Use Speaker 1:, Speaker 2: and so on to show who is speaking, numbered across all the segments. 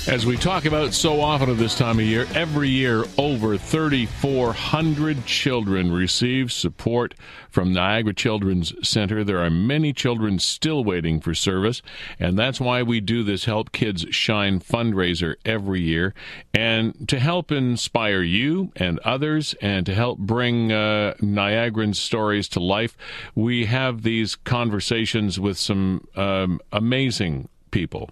Speaker 1: As we talk about so often at this time of year, every year over 3,400 children receive support from Niagara Childrens Center. There are many children still waiting for service, and that's why we do this Help Kids Shine fundraiser every year. And to help inspire you and others and to help bring Niagarans' stories to life, we have these conversations with some amazing people.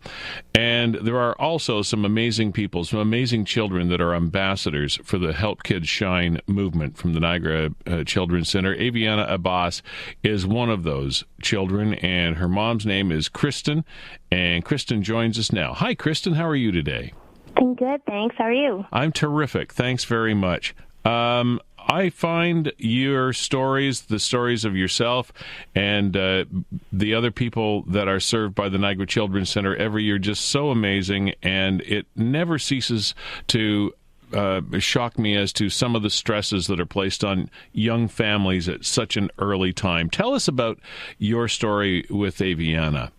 Speaker 1: And there are also some amazing people, some amazing children that are ambassadors for the Help Kids Shine movement from the Niagara Childrens Center. Avianna Abbas is one of those children, and her mom's name is Kristen, and Kristen joins us now. Hi, Kristen. How are you today?
Speaker 2: I'm good, thanks. How are you?
Speaker 1: I'm terrific. Thanks very much. I find your stories, the stories of yourself and the other people that are served by the Niagara Children's Center every year just so amazing, and it never ceases to shock me as to some of the stresses that are placed on young families at such an early time. Tell us about your story with Avianna.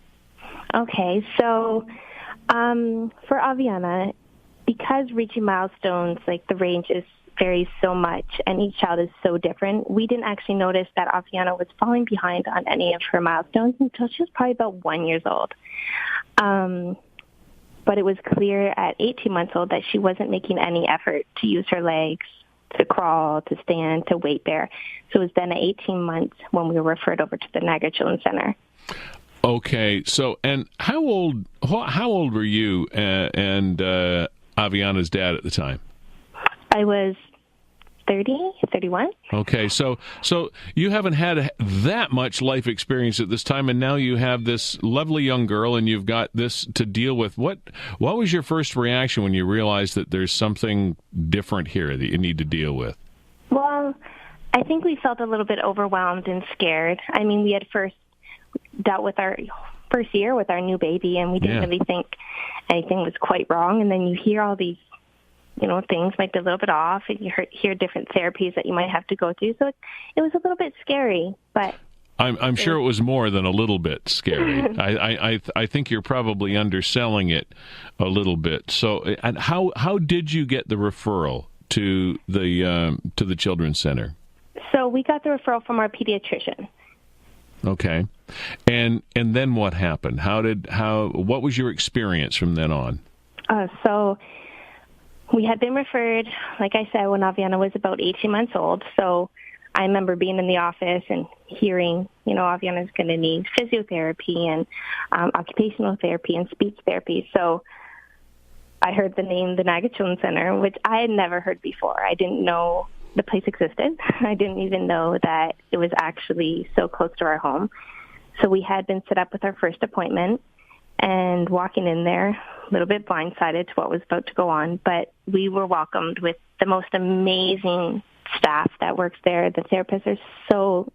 Speaker 2: Okay, so for Avianna, because reaching milestones, like the range varies so much, and each child is so different, we didn't actually notice that Avianna was falling behind on any of her milestones until she was probably about 1 year old. But it was clear at 18 months old that she wasn't making any effort to use her legs, to crawl, to stand, to weight bear. So it was then at 18 months when we were referred over to the Niagara Children's Center.
Speaker 1: Okay, so, and how old were you and Avianna's dad at the time?
Speaker 2: I was 31.
Speaker 1: Okay, so you haven't had that much life experience at this time, and now you have this lovely young girl, and you've got this to deal with. What was your first reaction when you realized that there's something different here that you need to deal with?
Speaker 2: Well, I think we felt a little bit overwhelmed and scared. I mean, we had first dealt with our first year with our new baby, and we didn't really think anything was quite wrong, and then you hear all these things might be a little bit off, and you hear different therapies that you might have to go through. So it was a little bit scary, but
Speaker 1: I'm sure it was more than a little bit scary. I think you're probably underselling it a little bit. So, and how did you get the referral to the Children's Center?
Speaker 2: So we got the referral from our pediatrician.
Speaker 1: Okay, and then what happened? What was your experience from then on?
Speaker 2: So we had been referred, like I said, when Avianna was about 18 months old. So I remember being in the office and hearing, Avianna's going to need physiotherapy and occupational therapy and speech therapy. So I heard the name, the Niagara Children's Center, which I had never heard before. I didn't know the place existed. I didn't even know that it was actually so close to our home. So we had been set up with our first appointment, and walking in there, a little bit blindsided to what was about to go on, but we were welcomed with the most amazing staff that works there. The therapists are so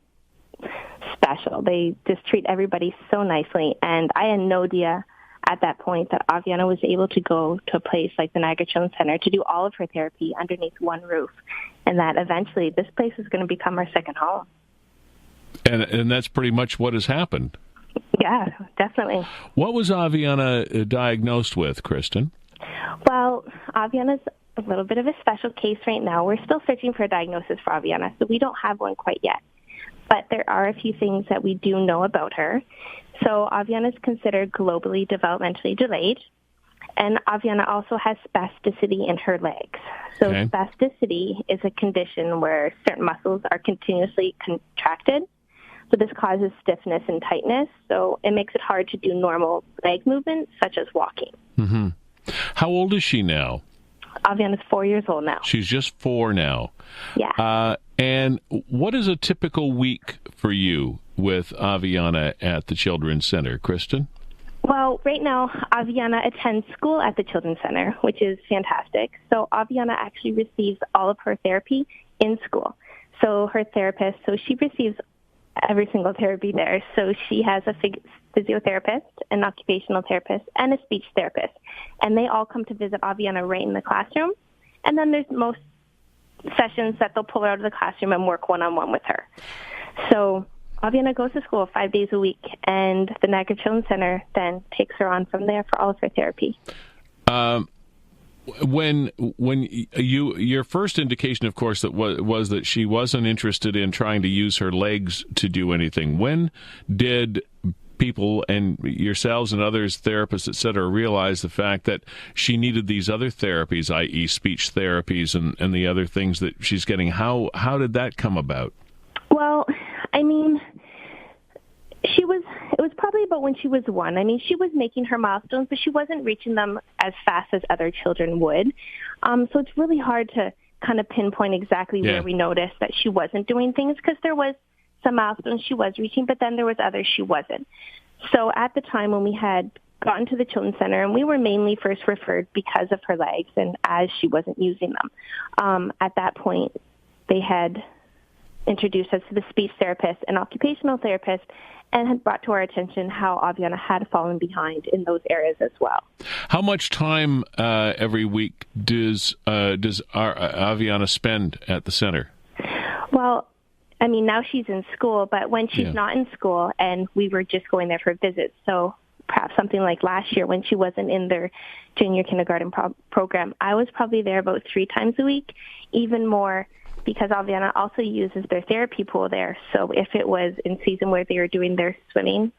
Speaker 2: special. They just treat everybody so nicely, and I had no idea at that point that Avianna was able to go to a place like the Niagara Children's Center to do all of her therapy underneath one roof, and that eventually this place is going to become our second home.
Speaker 1: And that's pretty much what has happened.
Speaker 2: Yeah, definitely.
Speaker 1: What was Avianna diagnosed with, Kristen?
Speaker 2: Well, Avianna's a little bit of a special case right now. We're still searching for a diagnosis for Avianna, so we don't have one quite yet. But there are a few things that we do know about her. So Avianna is considered globally developmentally delayed, and Avianna also has spasticity in her legs. So spasticity is a condition where certain muscles are continuously contracted. So this causes stiffness and tightness, so it makes it hard to do normal leg movements, such as walking.
Speaker 1: Mm-hmm. How old is she now?
Speaker 2: Avianna's 4 years old now.
Speaker 1: She's just 4 now.
Speaker 2: Yeah.
Speaker 1: And what is a typical week for you with Avianna at the Children's Center, Kristen?
Speaker 2: Well, right now, Avianna attends school at the Children's Center, which is fantastic. So Avianna actually receives all of her therapy in school. So her therapist, she receives every single therapy there. So she has a physiotherapist, an occupational therapist, and a speech therapist. And they all come to visit Avianna right in the classroom. And then there's most sessions that they'll pull her out of the classroom and work one-on-one with her. So Avianna goes to school 5 days a week, and the Niagara Children's Center then takes her on from there for all of her therapy.
Speaker 1: When your first indication, of course, that was that she wasn't interested in trying to use her legs to do anything. When did people and yourselves and others, therapists, et cetera, realize the fact that she needed these other therapies, i.e. speech therapies and the other things that she's getting? How did that come about?
Speaker 2: Well, I mean, it was probably about when she was 1. I mean, she was making her milestones, but she wasn't reaching them as fast as other children would. So it's really hard to kind of pinpoint exactly where we noticed that she wasn't doing things, because there was some milestones she was reaching, but then there was others she wasn't. So at the time when we had gotten to the Children's Center, and we were mainly first referred because of her legs and as she wasn't using them, at that point they had introduced us to the speech therapist and occupational therapist, and had brought to our attention how Avianna had fallen behind in those areas as well.
Speaker 1: How much time every week does our Avianna spend at the center?
Speaker 2: Well, I mean, now she's in school, but when she's not in school, and we were just going there for visits, so perhaps something like last year when she wasn't in their junior kindergarten program, I was probably there about 3 times a week, even more, because Avianna also uses their therapy pool there. So if it was in season where they were doing their swimming,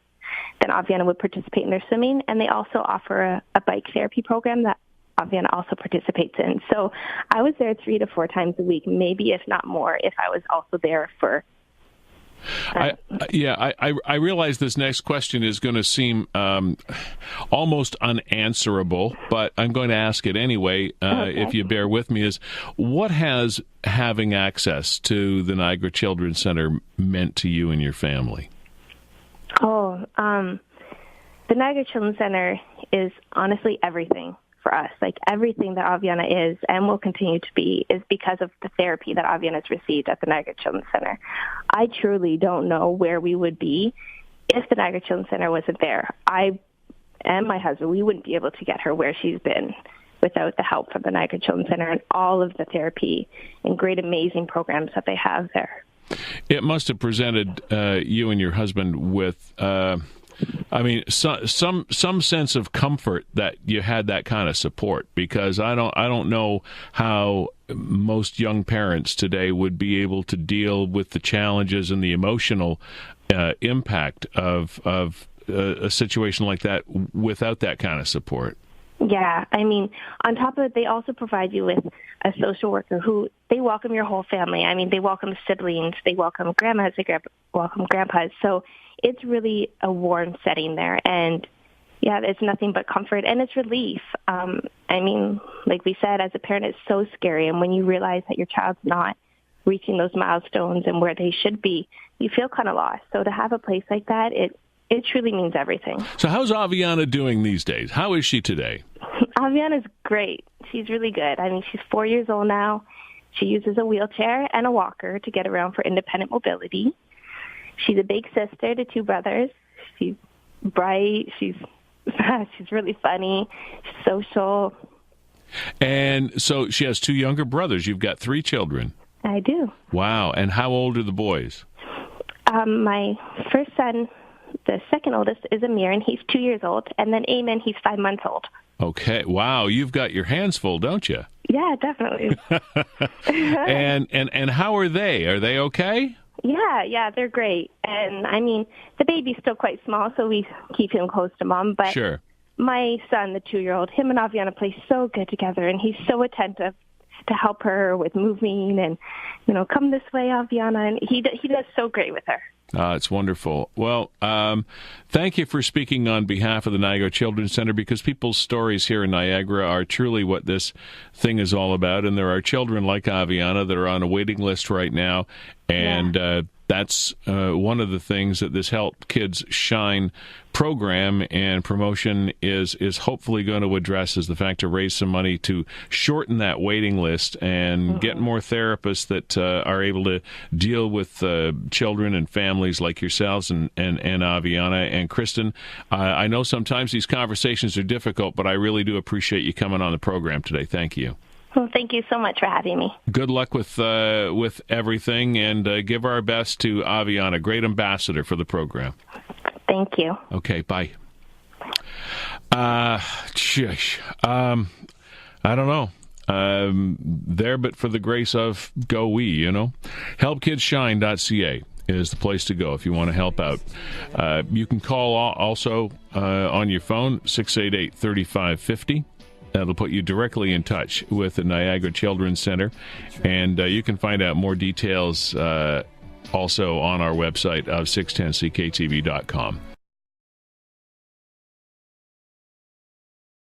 Speaker 2: then Avianna would participate in their swimming. And they also offer a bike therapy program that Avianna also participates in. So I was there 3 to 4 times a week, maybe if not more, if I was also there for...
Speaker 1: I realize this next question is going to seem almost unanswerable, but I'm going to ask it anyway, if you bear with me, is what has having access to the Niagara Childrens Center meant to you and your family?
Speaker 2: The Niagara Childrens Center is honestly everything for us. Like, everything that Avianna is and will continue to be is because of the therapy that Avianna has received at the Niagara Childrens Center. I truly don't know where we would be if the Niagara Childrens Center wasn't there. I and my husband, we wouldn't be able to get her where she's been without the help from the Niagara Childrens Center and all of the therapy and great, amazing programs that they have there.
Speaker 1: It must have presented you and your husband with... some sense of comfort that you had that kind of support, because I don't know how most young parents today would be able to deal with the challenges and the emotional impact of a situation like that without that kind of support.
Speaker 2: Yeah, I mean, on top of it, they also provide you with a social worker who, they welcome your whole family. I mean, they welcome siblings, they welcome grandmas, they welcome grandpas. So it's really a warm setting there. And, yeah, it's nothing but comfort, and it's relief. I mean, like we said, as a parent, it's so scary. And when you realize that your child's not reaching those milestones and where they should be, you feel kind of lost. So to have a place like that, it truly means everything.
Speaker 1: So how's Avianna doing these days? How is she today?
Speaker 2: Avianna's great. She's really good. I mean, she's 4 years old now. She uses a wheelchair and a walker to get around for independent mobility. She's a big sister to 2 brothers. She's bright. She's really funny. She's social.
Speaker 1: And so she has 2 younger brothers. You've got 3 children.
Speaker 2: I do.
Speaker 1: Wow. And how old are the boys?
Speaker 2: My first son, the second oldest, is Amir, and he's 2 years old. And then Eamon, he's 5 months old.
Speaker 1: Okay. Wow. You've got your hands full, don't you?
Speaker 2: Yeah, definitely.
Speaker 1: And how are they? Are they okay?
Speaker 2: Yeah, they're great. And, I mean, the baby's still quite small, so we keep him close to Mom. But
Speaker 1: sure.
Speaker 2: My son, the 2-year-old, him and Avianna play so good together, and he's so attentive to help her with moving and, come this way, Avianna. And he does so great with her.
Speaker 1: It's wonderful. Well, thank you for speaking on behalf of the Niagara Childrens Center, because people's stories here in Niagara are truly what this thing is all about. And there are children like Avianna that are on a waiting list right now. And that's one of the things that this Help Kids Shine program and promotion is hopefully going to address, is the fact to raise some money to shorten that waiting list and get more therapists that are able to deal with children and families like yourselves and Avianna and Kristen. I know sometimes these conversations are difficult, but I really do appreciate you coming on the program today. Thank you.
Speaker 2: Well, thank you so much for having me.
Speaker 1: Good luck with everything, and give our best to Avianna, great ambassador for the program.
Speaker 2: Thank you.
Speaker 1: Okay, bye. Shush. I don't know. There, but for the grace of, go we, you know. Helpkidsshine.ca is the place to go if you want to help out. You can call also on your phone, 688-3550. That'll put you directly in touch with the Niagara Childrens Center. And you can find out more details also on our website of 610cktv.com.